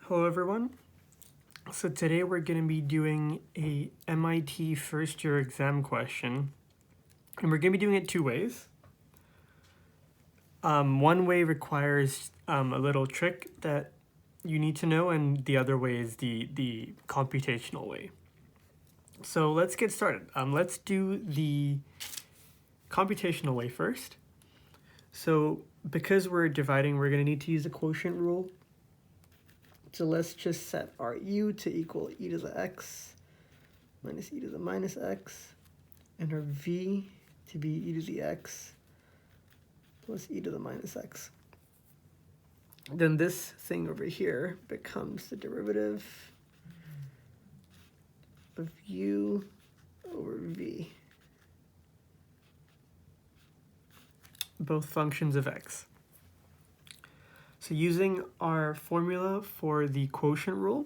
Hello everyone. So today we're going to be doing a MIT first year exam question, and we're going to be doing it two ways. One way requires a little trick that you need to know, and the other way is the computational way. So let's get started. Let's do the computational way first. So because we're dividing, we're going to need to use the quotient rule. So let's just set our u to equal e to the x minus e to the minus x, and our v to be e to the x plus e to the minus x. Then this thing over here becomes the derivative of u over v, both functions of x. So using our formula for the quotient rule,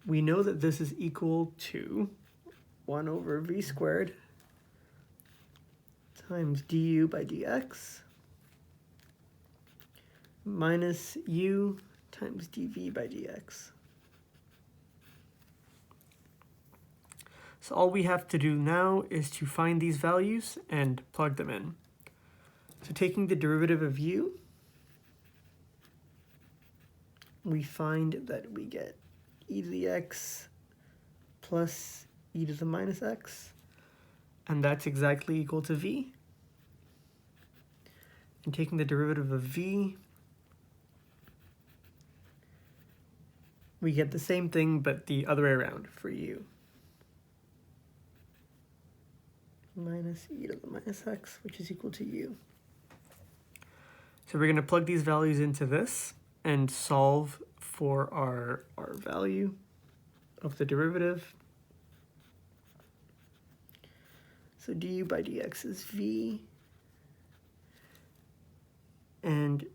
we know that this is equal to 1 over v squared times du by dx minus u times dv by dx. So all we have to do now is to find these values and plug them in. So taking the derivative of u, we find that we get e to the x plus e to the minus x, and that's exactly equal to v. And taking the derivative of v, we get the same thing but the other way around for u. Minus e to the minus x, which is equal to u. So we're going to plug these values into this and solve for our value of the derivative. So du by dx is v, and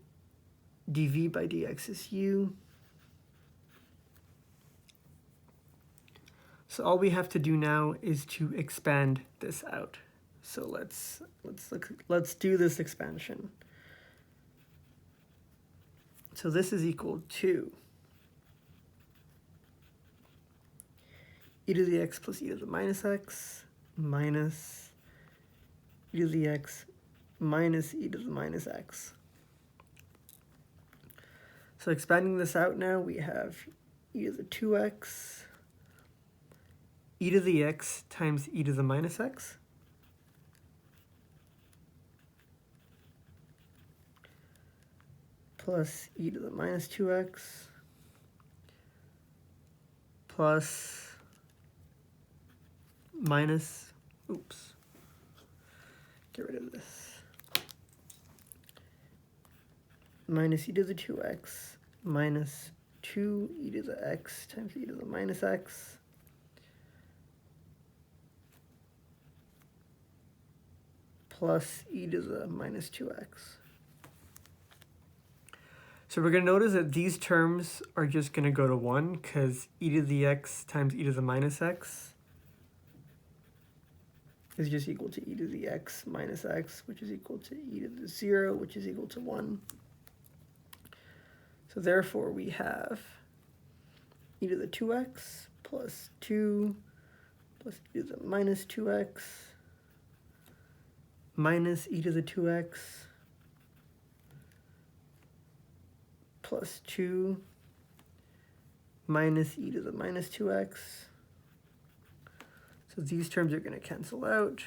dv by dx is u. So all we have to do now is to expand this out. So let's do this expansion. So this is equal to e to the x plus e to the minus x minus e to the x minus e to the minus x. So expanding this out now, we have e to the 2x, e to the x times e to the minus x, plus e to the minus 2x, plus minus, get rid of this, minus e to the 2x minus 2 e to the x times e to the minus x, plus e to the minus 2x. So we're going to notice that these terms are just going to go to 1 because e to the x times e to the minus x is just equal to e to the x minus x, which is equal to e to the 0, which is equal to 1. So therefore we have e to the 2x plus 2 plus e to the minus 2x minus e to the 2x plus 2 minus e to the minus 2x. So these terms are going to cancel out.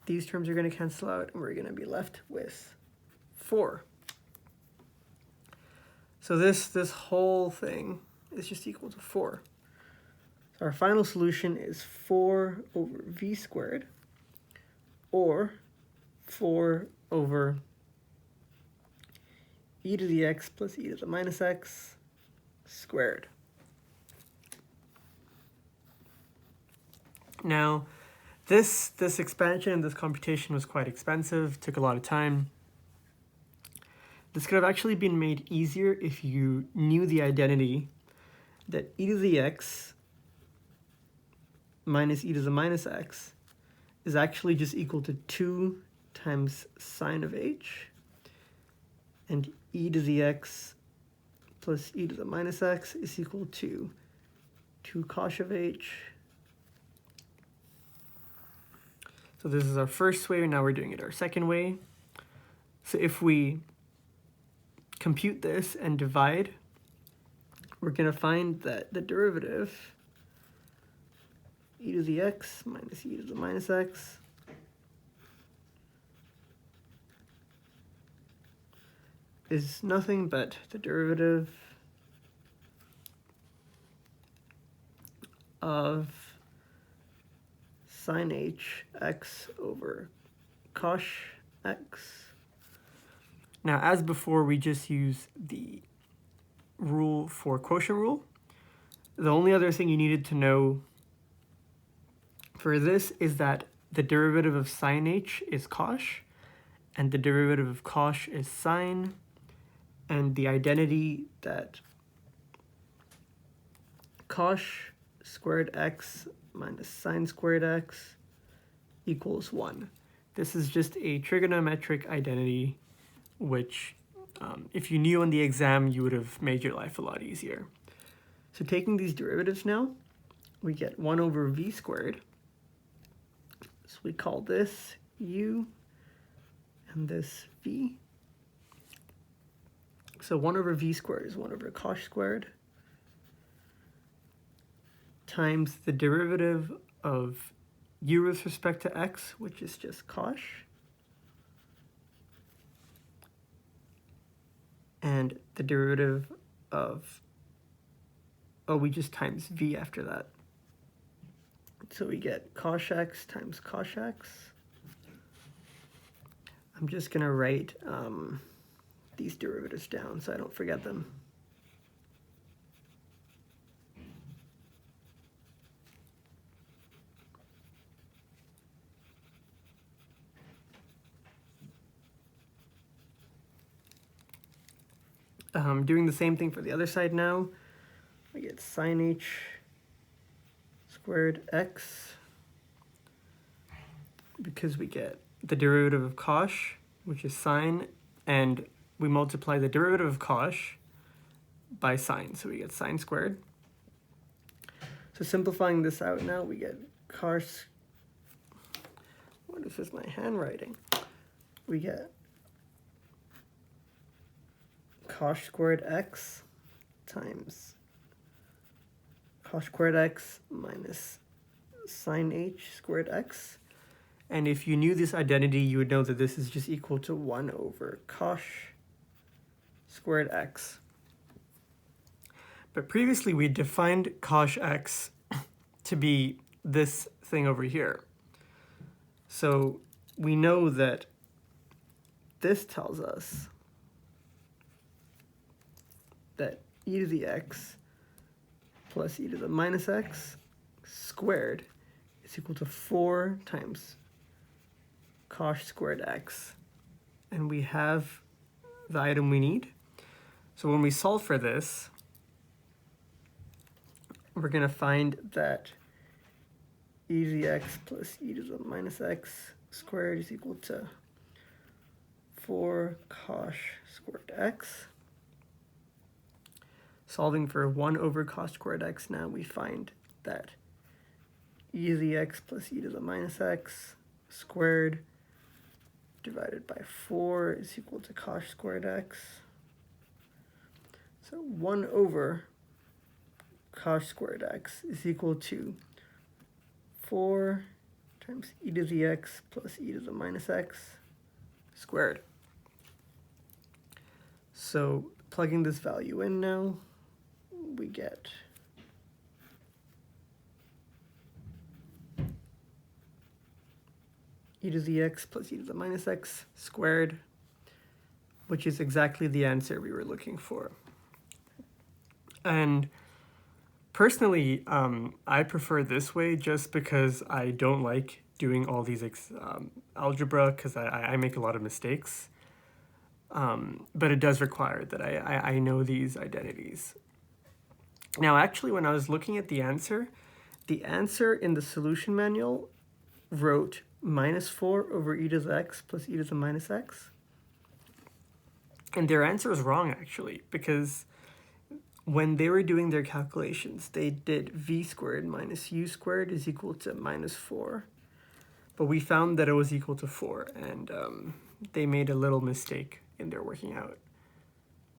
These terms are going to cancel out, and we're going to be left with 4. So this whole thing is just equal to 4. So our final solution is 4 over v squared, or 4 over e to the x plus e to the minus x squared. Now, this expansion, this computation was quite expensive, took a lot of time. This could have actually been made easier if you knew the identity that e to the x minus e to the minus x is actually just equal to 2 times sine of h, and e to the x plus e to the minus x is equal to 2 cosh of h. So this is our first way, now we're doing it our second way. So if we compute this and divide, we're going to find that the derivative e to the x minus e to the minus x is nothing but the derivative of sine h x over cosh x. Now, as before, we just use the rule for quotient rule. The only other thing you needed to know for this is that the derivative of sine h is cosh, and the derivative of cosh is sine, and the identity that cosh squared x minus sine squared x equals 1. This is just a trigonometric identity, which if you knew on the exam, you would have made your life a lot easier. So taking these derivatives now, we get 1 over v squared. So we call this u and this v. So 1 over v squared is 1 over cosh squared times the derivative of u with respect to x, which is just cosh, and the derivative of, we just times v after that. So we get cosh x times cosh x. I'm just going to write these derivatives down so I don't forget them. Doing the same thing for the other side now. We get sine h squared x, because we get the derivative of cosh, which is sine, and we multiply the derivative of cosh by sine, so we get sine squared. So simplifying this out now, we get cosh, what is this, my handwriting? We get cosh squared x times cosh squared x minus sine h squared x. And if you knew this identity, you would know that this is just equal to 1 over cosh squared x. But previously we defined cosh x to be this thing over here. So we know that this tells us that e to the x plus e to the minus x squared is equal to 4 times cosh squared x. And we have the item we need. So when we solve for this, we're going to find that e to the x plus e to the minus x squared is equal to 4 cosh squared x. Solving for 1 over cosh squared x now, we find that e to the x plus e to the minus x squared divided by 4 is equal to cosh squared x. So 1 over cosh squared x is equal to 4 times e to the x plus e to the minus x squared. So plugging this value in now, we get e to the x plus e to the minus x squared, which is exactly the answer we were looking for. And personally, I prefer this way just because I don't like doing all these algebra, because I make a lot of mistakes. But it does require that I know these identities. Now, actually, when I was looking at the answer in the solution manual wrote minus 4 over e to the x plus e to the minus x. And their answer is wrong, actually, because when they were doing their calculations, they did v squared minus u squared is equal to minus 4. But we found that it was equal to 4, and they made a little mistake in their working out.